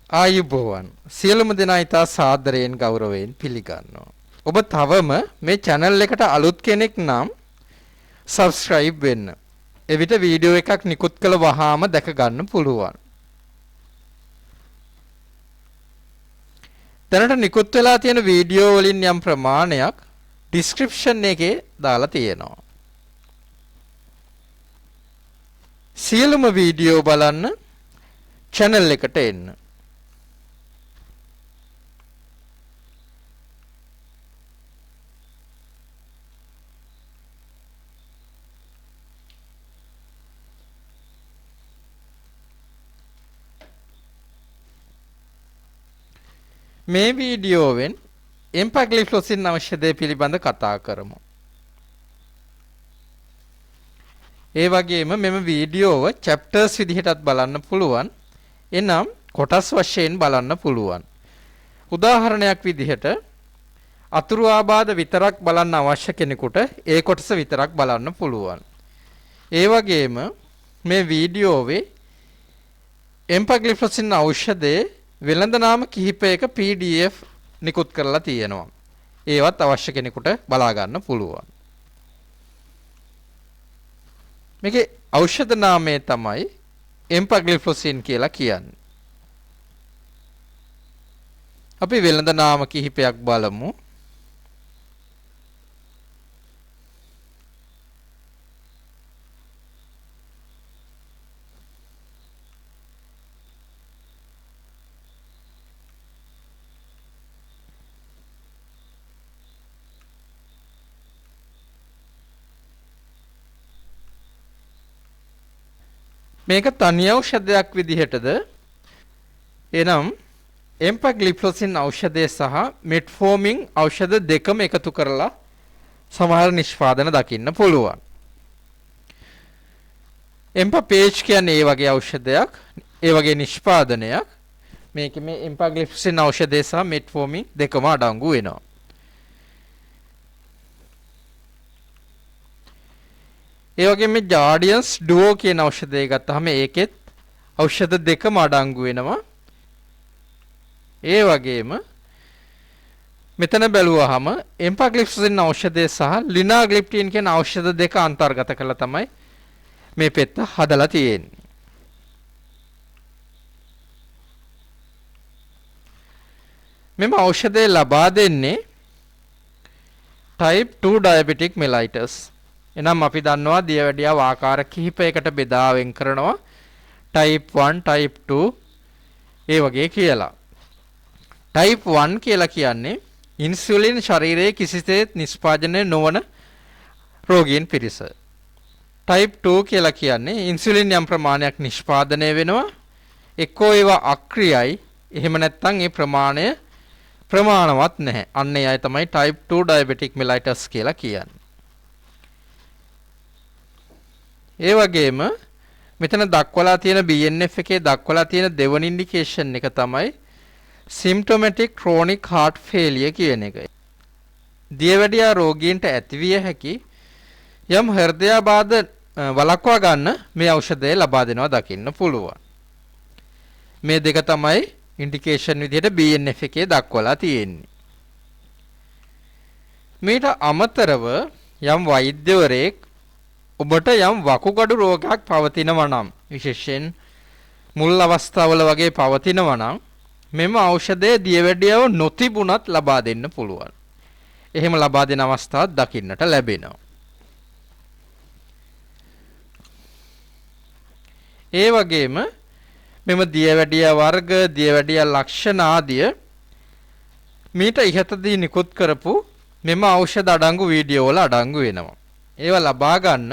ආයුබෝවන් සියලුම දෙනා ඊට සාදරයෙන් ගෞරවයෙන් පිළිගන්නවා. ඔබ තවම මේ channel එකට අලුත් කෙනෙක් නම් subscribe වෙන්න. එවිට වීඩියෝ එකක් නිකුත් කළ වහාම දැක ගන්න පුළුවන්. දැනට නිකුත් වෙලා තියෙන වීඩියෝ වලින් යම් ප්‍රමාණයක් description එකේ දාලා තියෙනවා. සියලුම වීඩියෝ බලන්න channel එකට එන්න. මේ වීඩියෝවෙන් එම්පැග්ලිෆ්ලොසින් අවශ්‍ය දේ පිළිබඳ කතා කරමු. ඒ වගේම මෙම වීඩියෝව chapters විදිහටත් බලන්න පුළුවන්. එනම් කොටස් වශයෙන් බලන්න පුළුවන්. උදාහරණයක් විදිහට අතුරු ආබාධ විතරක් බලන්න අවශ්‍ය කෙනෙකුට ඒ කොටස විතරක් බලන්න පුළුවන්. ඒ වගේම මේ වීඩියෝවේ එම්පැග්ලිෆ්ලොසින් ඖෂධයේ වෙළඳ නාම කිහිපයක PDF නිකුත් කරලා තියෙනවා. ඒවත් අවශ්‍ය කෙනෙකුට බලා ගන්න පුළුවන්. මේකේ ඖෂධ නාමය තමයි එම්පැග්ලිෆ්ලොසින් කියලා කියන්නේ. අපි වෙළඳ නාම කිහිපයක් බලමු. මේක තනි ඖෂධයක් විදිහටද එනම් එම්පැග්ලිෆ්ලොසින් ඖෂධය සහ මෙට්ෆෝමින් ඖෂධ දෙකම එකතු කරලා සමහර නිෂ්පාදන දකින්න පුළුවන්. එම්පපේජ් කියන්නේ ඒ වගේ ඖෂධයක්, ඒ වගේ නිෂ්පාදනයක්. මේකේ මේ එම්පැග්ලිෆ්ලොසින් ඖෂධය සහ මෙට්ෆෝමින් දෙකම අඩංගු වෙනවා. ඒ වගේම මේ ජාඩියන්ස් ඩුවෝ කියන ඖෂධය ගත්තාම ඒකෙත් ඖෂධ දෙකම අඩංගු වෙනවා. ඒ වගේම මෙතන බැලුවාම එම්පැග්ලිෆ්ලොසින් ඖෂධය සහ ලිනාග්ලිප්ටින් කියන ඖෂධ දෙක අන්තර්ගත කරලා තමයි මේ පෙත්ත හදලා තියෙන්නේ. මෙම ඖෂධය ලබා දෙන්නේ type 2 diabetic mellitus. එනම් අපි දන්නවා දියවැඩියාව ආකාර කිහිපයකට බෙදා වෙන් කරනවා. type 1, type 2 ඒ වගේ කියලා. type 1 කියලා කියන්නේ ඉන්සුලින් ශරීරයේ කිසිසේත් නිෂ්පාදනය නොවන රෝගීන් පිරිස. type 2 කියලා කියන්නේ ඉන්සුලින් යම් ප්‍රමාණයක් නිෂ්පාදනය වෙනවා. එක්කෝ ඒවා අක්‍රියයි. එහෙම නැත්නම් ඒ ප්‍රමාණය ප්‍රමාණවත් නැහැ. අන්න ඒ අය තමයි type 2 diabetic mellitus කියලා කියන්නේ. ඒ වගේම මෙතන දක්වලා තියෙන BNF එකේ දක්වලා තියෙන දෙවන ඉන්ඩිකේෂන් එක තමයි symptomatic chronic heart failure කියන එක. දියවැඩියා රෝගීන්ට ඇතිවිය හැකි යම් හෘදයාබාධ වළක්වා ගන්න මේ ඖෂධය ලබා දෙනවා දකින්න පුළුවන්. මේ දෙක තමයි ඉන්ඩිකේෂන් විදිහට BNF එකේ දක්වලා තියෙන්නේ. මේට අමතරව යම් වෛද්‍යවරයෙක් ඔබට යම් වකුගඩු රෝගයක් පවතිනවා නම් විශේෂයෙන් මුල් අවස්ථාවල වගේ පවතිනවා නම් මෙම ඖෂධය දියවැඩියාව නොතිබුණත් ලබා දෙන්න පුළුවන්. එහෙම ලබා දෙන අවස්ථාවක් දකින්නට ලැබෙනවා. ඒ වගේම මෙම දියවැඩියා වර්ග, දියවැඩියා ලක්ෂණ ආදිය මීට ඉහතදී නිකුත් කරපු මෙම ඖෂධ අඩංගු වීඩියෝ වල අඩංගු වෙනවා. ඒවා ලබා ගන්න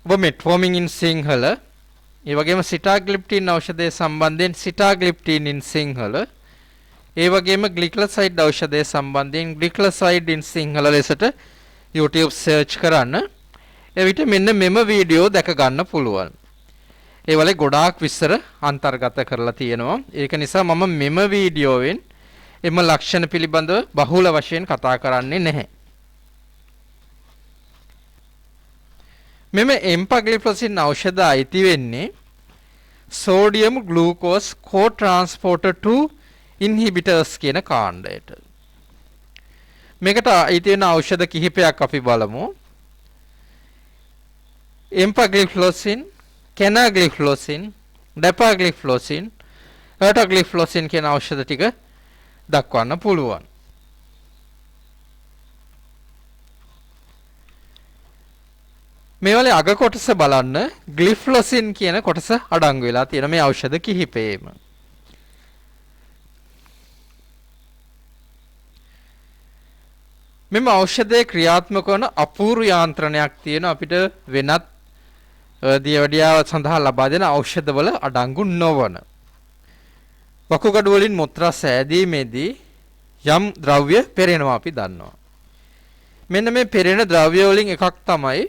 ඔබ මෙට්ෆෝමින් ඉන් සිංහල, ඒ වගේම සිටාග්ලිප්ටින් ඖෂධය සම්බන්ධයෙන් සිටාග්ලිප්ටින් ඉන් සිංහල, ඒ වගේම ග්ලිකලසයිඩ් ඖෂධය සම්බන්ධයෙන් ග්ලිකලසයිඩ් ඉන් සිංහල ලෙසට YouTube search කරන්න. එවිට මෙන්න මෙම වීඩියෝ දැක ගන්න පුළුවන්. ඒ වල ගොඩාක් විස්තර අන්තර්ගත කරලා තියෙනවා. ඒක නිසා මම මෙම වීඩියෝවෙන් එම ලක්ෂණ පිළිබඳව බහුල වශයෙන් කතා කරන්නේ නැහැ. මෙම එම්පැග්ලිෆ්ලොසින් ඖෂධ අයිති වෙන්නේ sodium glucose co-transporter 2 inhibitors කියන කාණ්ඩයට. මේකට ඉතින් ඖෂධ කිහිපයක් අපි බලමු. empagliflozin, canagliflozin, dapagliflozin, ertagliflozin කියන ඖෂධ ටික දක්වන්න පුළුවන්. මේ වල අග කොටස බලන්න ග්ලිෆ්ලොසින් කියන කොටස අඩංගු වෙලා තියෙන මේ ඖෂධ කිහිපෙම. මෙම ඖෂධයේ ක්‍රියාත්මක වන අපූර්ව යාන්ත්‍රණයක් තියෙන අපිට වෙනත් දියවැඩියාව සඳහා ලබා දෙන ඖෂධවල අඩංගු නොවන. වකුගඩු වලින් මුත්‍රා සෑදීමේදී යම් ද්‍රව්‍ය පෙරෙනවා අපි දන්නවා. මෙන්න මේ පෙරෙන ද්‍රව්‍ය වලින් එකක් තමයි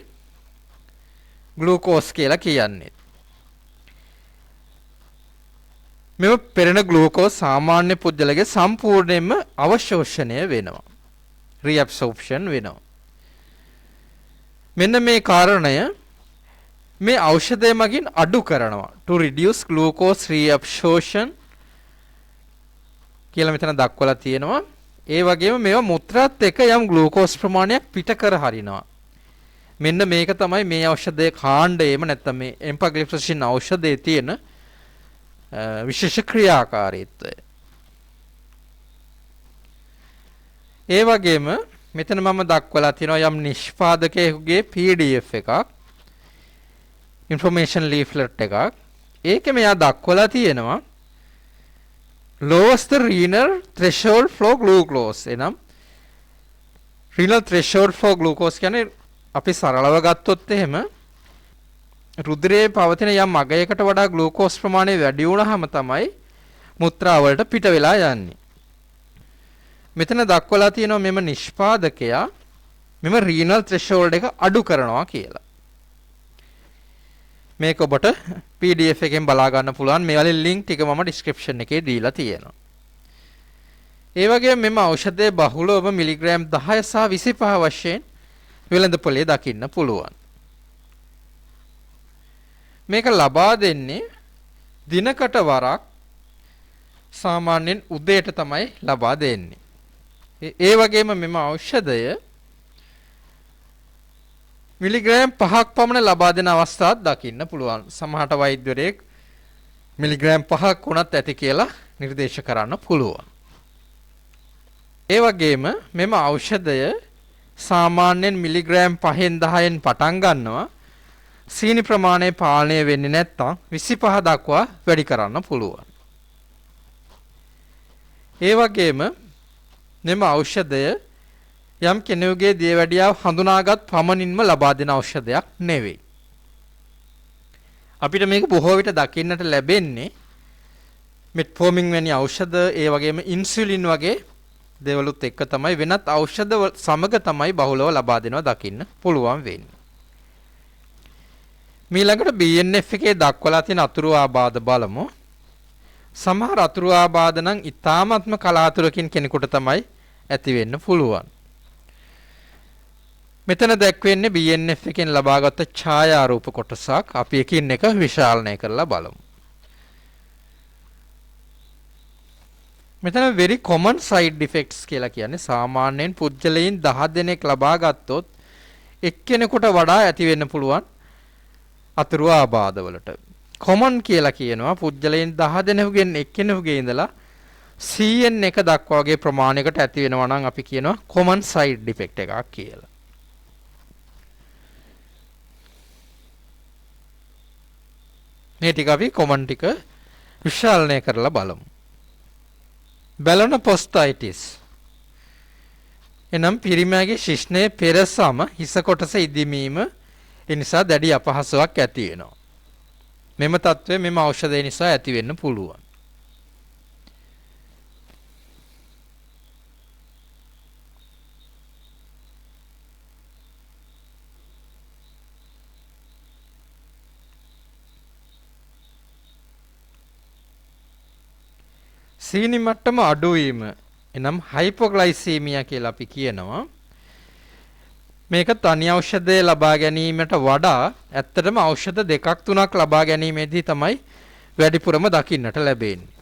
ග්ලූකෝස් කියලා කියන්නේ. මෙම පෙරෙන ග්ලූකෝස් සාමාන්‍ය පුද්ගලගේ සම්පූර්ණයෙන්ම අවශෝෂණය වෙනවා. reabsorption වෙනවා. මෙන්න මේ කාරණය මේ ඖෂධය මගින් අඩු කරනවා. to reduce glucose reabsorption කියලා මෙතන දක්වලා තියෙනවා. ඒ වගේම මේවා මුත්‍රාත් එක්ක යම් ග්ලූකෝස් ප්‍රමාණයක් පිට කර හරිනවා. මෙන්න මේක තමයි මේ ඖෂධයේ කාණ්ඩයේම නැත්නම් මේ empagliflozin ඖෂධයේ තියෙන විශේෂ ක්‍රියාකාරීත්වය. ඒ වගේම මෙතන මම දක්වලා තියෙනවා යම් නිෂ්පාදකයෙකුගේ PDF එකක් information leaflet එකක්. ඒකේ මෙයා දක්වලා තියෙනවා lowest renal threshold for glucose එනම් renal threshold for glucose කියන්නේ අපි සරලව ගත්තොත් එහෙම රුධිරයේ පවතින යම් අගයකට වඩා ග්ලූකෝස් ප්‍රමාණය වැඩි වුණාම තමයි මුත්‍රා වලට පිට වෙලා යන්නේ. මෙතන දක්වලා තියෙනවා මෙම නිෂ්පාදකයා මෙම රීනල් threshold එක අඩු කරනවා කියලා. මේක ඔබට PDF එකෙන් බලා ගන්න පුළුවන්. මේ වලින් link ටික මම description එකේ දීලා තියෙනවා. ඒ වගේම මෙම ඖෂධයේ බහුලව මිලිග්‍රෑම් 10 සහ 25 වශයෙන් වෙළඳපොලේ දකින්න පුළුවන්. මේක ලබා දෙන්නේ දිනකට වරක් සාමාන්‍යයෙන් උදේට තමයි ලබා දෙන්නේ. ඒ වගේම මෙම ඖෂධය මිලිග්‍රෑම් 5ක් පමණ ලබා දෙන අවස්ථාවක් දකින්න පුළුවන්. සමහරට වෛද්‍යවරයෙක් මිලිග්‍රෑම් 5ක් වුණත් ඇති කියලා නිර්දේශ කරන්න පුළුවන්. ඒ වගේම මෙම ඖෂධය සාමාන්‍යයෙන් මිලිග්‍රෑම් 5න් 10න් පටන් ගන්නවා. සීනි ප්‍රමාණය පාලනය වෙන්නේ නැත්නම් 25 දක්වා වැඩි කරන්න පුළුවන්. ඒ වගේම මෙම ඖෂධය යම් කෙනෙකුගේ දියවැඩියාව හඳුනාගත් පමණින්ම ලබා දෙන ඖෂධයක් නෙවෙයි. අපිට මේක බොහෝ විට දකින්නට ලැබෙන්නේ මෙට්ෆෝමින් වැනි ඖෂධ ඒ වගේම ඉන්සුලින් වගේ දේවලුත් එක්ක තමයි වෙනත් ඖෂධ සමග තමයි බහුලව ලබා දෙනවා දකින්න පුළුවන් වෙන්නේ. ඊළඟට BNF එකේ දක්වලා තියෙන අතුරු ආබාධ බලමු. සමහර අතුරු ආබාධ නම් ඊ타ත්ම කලාතුරකින් කෙනෙකුට තමයි ඇති වෙන්න පුළුවන්. මෙතන දැක්වෙන්නේ BNF එකෙන් ලබාගත් ඡායාරූප කොටසක්. අපි එකින් එක විශාලනය කරලා බලමු. මෙතන very common side effects කියලා කියන්නේ සාමාන්‍යයෙන් පුද්ගලයන් 10 දෙනෙක් ලබා ගත්තොත් එක්කෙනෙකුට වඩා ඇති වෙන්න පුළුවන් අතුරු ආබාධ වලට. common කියලා කියනවා පුද්ගලයන් 10 දෙනෙකුගෙන් එක්කෙනෙකුගේ ඉඳලා 100න් 1 දක්වා වගේ ප්‍රමාණයකට ඇති වෙනවා නම් අපි කියනවා common side effect එකක් කියලා. මේ ටික අපි common ටික විශාලනය කරලා බලමු. Balanoposthitis එනම් පිරිමෑගේ ශිශ්නයේ පෙරසම හිස කොටස ඉදිමීම නිසා දැඩි අපහසුාවක් ඇති වෙනවා. මෙම තත්ත්වය මෙම ඖෂධය නිසා ඇති වෙන්න පුළුවන්. සීනි මට්ටම අඩු වීම එනම් හයිපෝග්ලයිසීමියා කියලා අපි කියනවා. මේක තනි ඖෂධය ලබා ගැනීමට වඩා ඇත්තටම ඖෂධ දෙකක් තුනක් ලබා ගැනීමේදී තමයි වැඩිපුරම දකින්නට ලැබෙන්නේ.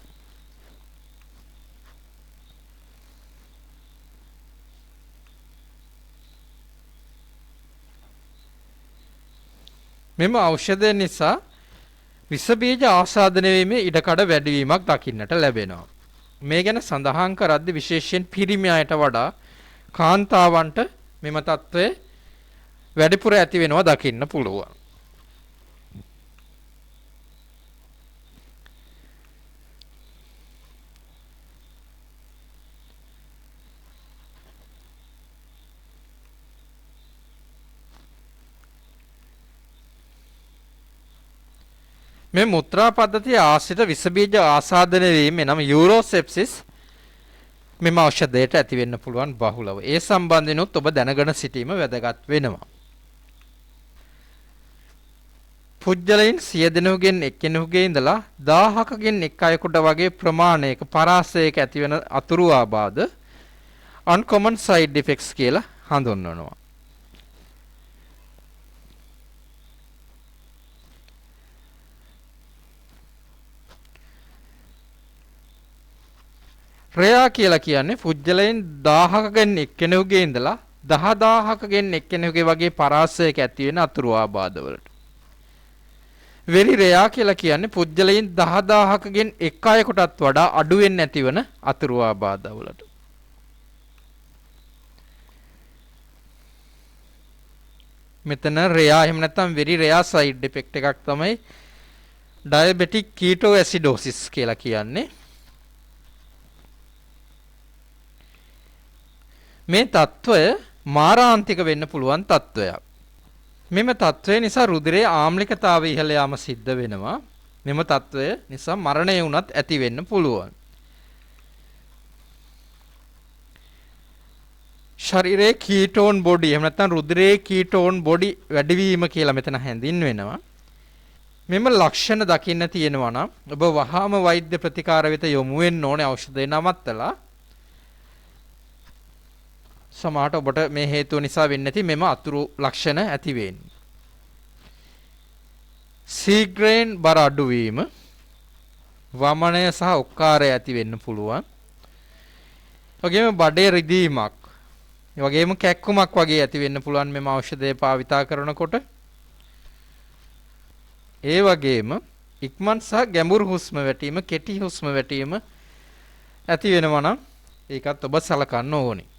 මෙම ඖෂධය නිසා විස බීජ ආසාදනය වීමේ ඉඩකඩ වැඩිවීමක් දකින්නට ලැබෙනවා. මේ ගැන සඳහන් කරද්දී විශේෂයෙන් පිරිමි අයට වඩා කාන්තාවන්ට මෙම తත්වය වැඩිපුර ඇති වෙනවා දකින්න පුළුවන්. මේ මුත්‍රා පද්ධතිය ආශ්‍රිත විස බීජ ආසාදනය වීම එනම් යූරෝසෙප්සිස් මෙම ඖෂධයට ඇති වෙන්න පුළුවන් බහුලව. ඒ සම්බන්ධෙනුත් ඔබ දැනගෙන සිටීම වැදගත් වෙනවා. පුජ්‍යලයින් 100 දෙනෙකුගෙන් එක්කෙනෙකුගේ ඉඳලා 1000කගෙන් එක් අයෙකුට වගේ ප්‍රමාණයක පරාසයක ඇතිවන අතුරු ආබාධ uncommon side effects කියලා හඳුන්වනවා. රෙයා කියලා කියන්නේ පුජ්‍යලයින් 1000කගෙන් එක්කෙනෙකුගේ ඉඳලා 10000කගෙන් එක්කෙනෙකුගේ වගේ පරාසයක ඇති වෙන අතුරු ආබාධ වලට. වෙරි රෙයා කියලා කියන්නේ පුජ්‍යලයින් 10000කගෙන් එක් අයෙකුටත් වඩා අඩුවෙන් ඇතිවන අතුරු ආබාධ වලට. මෙතන රෙයා එහෙම නැත්නම් වෙරි රෙයා සයිඩ් ඉෆෙක්ට් එකක් තමයි ඩයබෙටික් කීටෝඇසිඩෝසිස් කියලා කියන්නේ. මේ తত্ত্বය මාරාන්තික වෙන්න පුළුවන් తত্ত্বයක්. මෙම తত্ত্বය නිසා රුධිරයේ ආම්ලිකතාවය ඉහළ යාම සිද්ධ වෙනවා. මෙම తত্ত্বය නිසා මරණය වුණත් ඇති වෙන්න පුළුවන්. ශරීරයේ කීටෝන් බොඩි එහෙම නැත්නම් රුධිරයේ කීටෝන් බොඩි වැඩිවීම කියලා මෙතන හැඳින්වෙනවා. මෙම ලක්ෂණ දකින්න තියෙනවා නම් ඔබ වහාම වෛද්‍ය ප්‍රතිකාර වෙත යොමු වෙන්න ඕනේ ඖෂධය නවත්තලා. සමහරට ඔබට මේ හේතුව නිසා වෙන්නේ නැති මෙම අතුරු ලක්ෂණ ඇති වෙන්නේ. සීග්‍රේන් බර අඩු වීම, වමනය සහ ඔක්කාරය ඇති වෙන්න පුළුවන්. වගේම බඩේ රිදීමක්, ඒ වගේම කැක්කුමක් වගේ ඇති වෙන්න පුළුවන් මෙම ඖෂධය භාවිතා කරනකොට. ඒ වගේම ඉක්මන් සහ ගැඹුරු හුස්ම වැටීම, කෙටි හුස්ම වැටීම ඇති වෙනවා නම් ඒකත් ඔබ සලකන්න ඕනේ.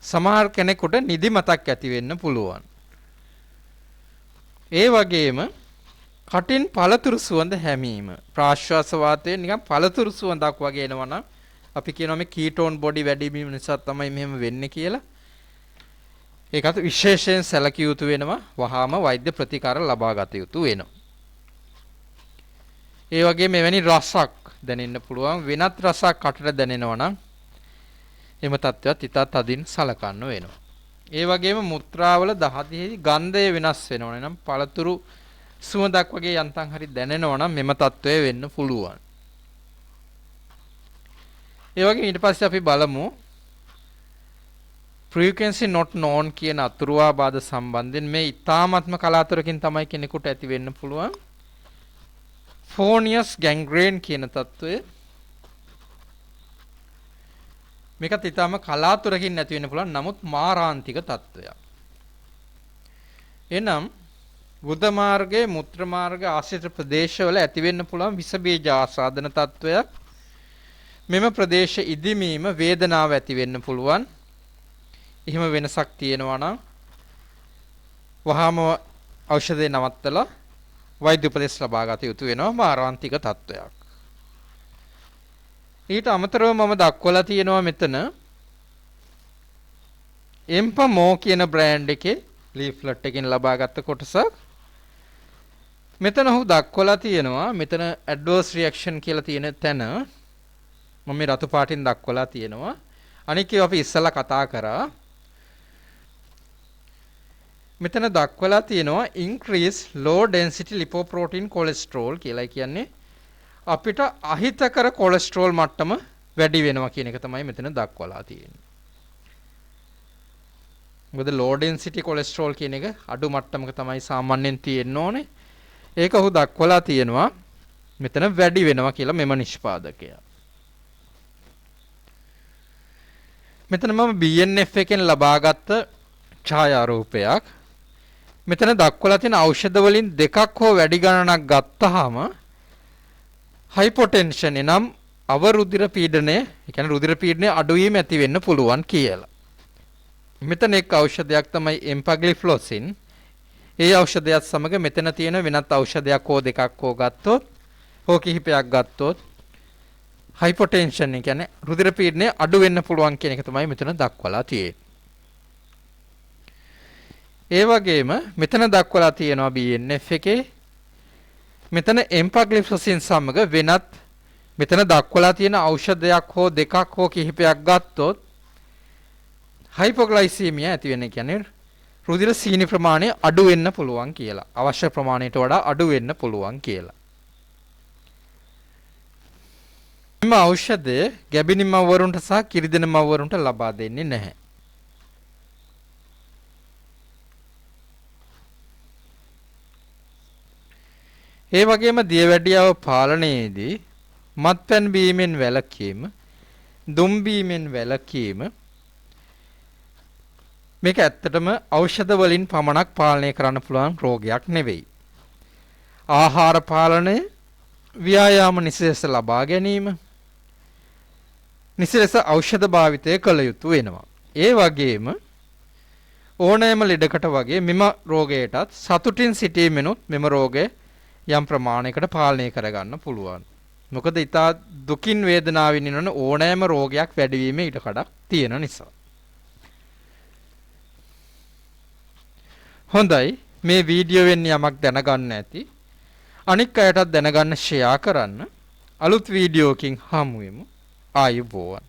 සමහර කෙනෙකුට නිදිමතක් ඇති වෙන්න පුළුවන්. ඒ වගේම කටින් පළතුරු සුවඳ හැමීම, ප්‍රාශ්වාස වාතයේ නිකන් පළතුරු සුවඳක් වගේ එනවා නම් අපි කියනවා මේ කීටෝන් බොඩි වැඩි වීම නිසා තමයි මෙහෙම වෙන්නේ කියලා. ඒකත් විශේෂයෙන් සැලකිය යුතු වෙනවා. වහාම වෛද්‍ය ප්‍රතිකාර ලබා ගත යුතු වෙනවා. ඒ වගේ මෙවැනි රසක් දැනෙන්න පුළුවන්. වෙනත් රසක් කටට දැනෙනවා නම් එම තත්ත්වයක් ඉතා තදින් සලකන්න වෙනවා. ඒ වගේම මුත්‍රාවල දහදිහි ගන්ධය වෙනස් වෙනවා නම් පළතුරු සුවඳක් වගේ යන්තම් හරි දැනෙනවා නම් මෙම තත්ත්වය වෙන්න පුළුවන්. ඒ වගේ ඊට පස්සේ අපි බලමු frequency not known කියන අතුරු ආබාධ සම්බන්ධයෙන් මේ ඊ타ත්ම කලාතුරකින් තමයි කෙනෙකුට ඇති වෙන්න පුළුවන්. Phoneus gangrene කියන තත්ත්වය. මේකත් ඊටම කලාතුරකින් නැති වෙන්න පුළුවන්. නමුත් මාරාන්තික තත්ත්වයක්. එනම් බුද්ධ මාර්ගයේ මුත්‍ර මාර්ග ආශ්‍රිත ප්‍රදේශවල ඇති වෙන්න පුළුවන් විස බීජ ආසාදන තත්ත්වයක්. මෙම ප්‍රදේශ ඉදිමීම වේදනාව ඇති වෙන්න පුළුවන්. එහෙම වෙනසක් තියෙනවා නම් වහාම ඖෂධය නවත්තලා වෛද්‍ය උපදෙස් ලබා ගත යුතු වෙනවා. මාරාන්තික තත්ත්වයක්. ඊට අමතරව මම දක්වලා තියෙනවා මෙතන එම්පමෝ කියන බ්‍රෑන්ඩ් එකේ ලීෆ්ලට් එකකින් ලබාගත් කොටසක්. මෙතන ඔහු දක්වලා තියෙනවා මෙතන ඇඩ්වර්ස් රියැක්ෂන් කියලා තියෙන තැන මම මේ රතු පාටින් දක්වලා තියෙනවා. අනික ඒවා අපි ඉස්සලා කතා කරා. මෙතන දක්වලා තියෙනවා increase low density lipoprotein cholesterol කියලා කියන්නේ අපිට අහිතකර කොලෙස්ටරෝල් මට්ටම වැඩි වෙනවා කියන එක තමයි මෙතන දක්වලා තියෙන්නේ. මොකද low density cholesterol කියන එක අඩු මට්ටමක තමයි සාමාන්‍යයෙන් තියෙන්න ඕනේ. ඒක ඔහු දක්වලා තියෙනවා මෙතන වැඩි වෙනවා කියලා මෙම නිෂ්පාදකයා. මෙතන මම BNF එකෙන් ලබාගත් ඡායාරූපයක්. මෙතන දක්වලා තියෙන ඖෂධ වලින් දෙකක් හෝ වැඩි ගණනක් ගත්තාම හයිපොටෙන්ෂන් එනම් අවරුධිර පීඩනය, ඒ කියන්නේ රුධිර පීඩනය අඩු වීම ඇති වෙන්න පුළුවන් කියලා. මෙතන එක් ඖෂධයක් තමයි එම්පැග්ලිෆ්ලොසින්. ඒ ඖෂධයත් සමග මෙතන තියෙන වෙනත් ඖෂධයක් හෝ දෙකක් හෝ ගත්තොත් හෝ කිහිපයක් ගත්තොත් හයිපොටෙන්ෂන්, ඒ කියන්නේ රුධිර පීඩනය අඩු වෙන්න පුළුවන් කියන එක තමයි මෙතන දක්වලා තියෙන්නේ. ඒ වගේම මෙතන දක්වලා තියෙනවා BNF එකේ මෙතන එම්පැග්ලිෆ්ලොසින් සමග වෙනත් මෙතන දක්වලා තියෙන ඖෂධයක් හෝ දෙකක් හෝ කිහිපයක් ගත්තොත් හයිපොග්ලයිසීමියා ඇති වෙන, කියන්නේ රුධිර සීනි ප්‍රමාණය අඩු වෙන්න පුළුවන් කියලා. අවශ්‍ය ප්‍රමාණයට වඩා අඩු වෙන්න පුළුවන් කියලා. මේ ඖෂධය ගැබිණි මව්වරුන්ට සහ කිරිදෙන මව්වරුන්ට ලබා දෙන්නේ නැහැ. ඒ වගේම දියවැඩියාව පාලනයේදී මත්පැන් බීමෙන් වැළකීම, දුම් බීමෙන් වැළකීම මේක ඇත්තටම ඖෂධ වලින් පමණක් පාලනය කරන්න පුළුවන් රෝගයක් නෙවෙයි. ආහාර පාලනය, ව්‍යායාම නිසිලෙස ලබා ගැනීම, නිසිලෙස ඖෂධ භාවිතය කළ යුතු වෙනවා. ඒ වගේම ඕනෑම ලෙඩකට වගේ මෙම රෝගයටත් සතුටින් සිටීමෙනුත් මෙම රෝගය යම් ප්‍රමාණයකට පාලනය කරගන්න පුළුවන්. මොකද ඊට දුකින් වේදනාවෙන් ඉන්න ඕනෑම රෝගයක් වැඩිවීම ඊට කඩක් තියෙන නිසා. හොඳයි, මේ වීඩියෝවෙන් යමක් දැනගන්න ඇති. අනික් අයටත් දැනගන්න ෂෙයා කරන්න. අලුත් වීඩියෝකින් හමු වෙමු. ආයුබෝවන්.